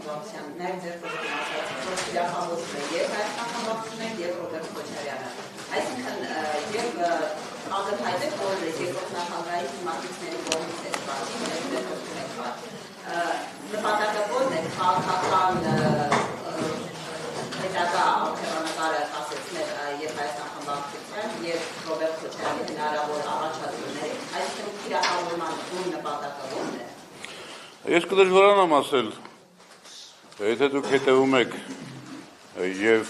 կապակցությամբ նաև ձեր խոսքին ասած, որ իրականորեն է եւ Հայաստան խմբակցությունն եւ Ռոբերտ Քոչարյանը։ Այսինքն եւ ակնհայտ է, որ երկրորդ նախագահի թիմակիցների կողմից է սպասի, նպատակը է քաղաքական հետագա ալտերնատիվը կասեցնել եւ Հայաստան խմբակցության եւ Ռոբերտ Քոչարյանի հնարավոր առաջադրումների։ Այսինքն իրականորեն նպատակը ո՞րն է։ Ես կդժվարանամ ասել, եթե դուք հետևում եք եւ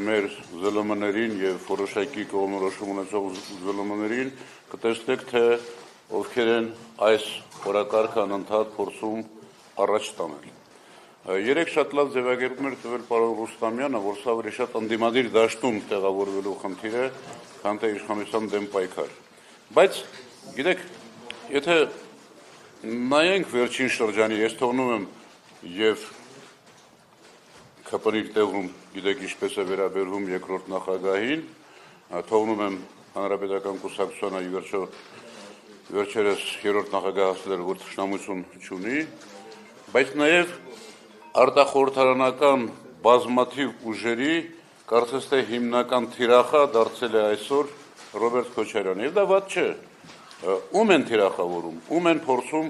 մեր ԶԼՄ-ներին եւ որոշակի կողմնորոշում ունեցող ԶԼՄ-ներին, կտեսնեք, թե ովքեր են այս օրակարգը անընդհատ փորձում առաջ տանել։ Երեք շատ լավ ձևակերպում էր տվել պարոն Ռուստամյանը, որ սա ավելի շատ ընդդիմադիր դաշտում տեղավորվելու խնդիր է, քան թե իշխանության դեմ պայքար։ Բայց գիտեք, եթե նայենք վերջին շրջանի, ես թողնում եմ եւ ԿՊ-ի տեղում, գիտեք ինչպես է վերաբերվում երկրորդ նախագահին, թողնում եմ հանրապետական կուսակցությանը ի վերջո վերջերս երրորդ նախագահ ասել էր, որ թշնամություն չունի, բայց նաեւ արտախորհրդարանական բազմաթիվ ուժերի կարծես թե հիմնական թիրախը դարձել է այսօր Ռոբերտ Քոչարյանը, եւ դա վատ չէ։ Ում են թիրախավորում, ում են փորձում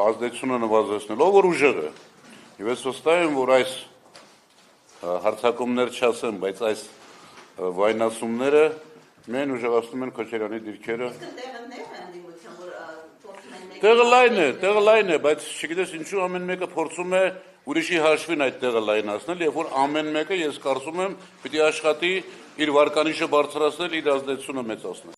ազդեցությունը նվազեցնել, ով որ ուժեղ է։ Եվ ես վստահ եմ, որ այս հարցակումներ չասեմ, բայց այս վայնացումները մեն ուժեղացնում են Քոչարյանի դիրքերը։ Տեղը լայն է, բայց չգիտես ինչու ամեն մեկը փորձում է ուրիշի հաշվին այդ տեղը լայնացնել, եւ որ ամեն մեկը ես կարծում եմ պիտի աշխատի իր վարկանիշը բարձրացնել, իր ազդեցությունը մեծացնել։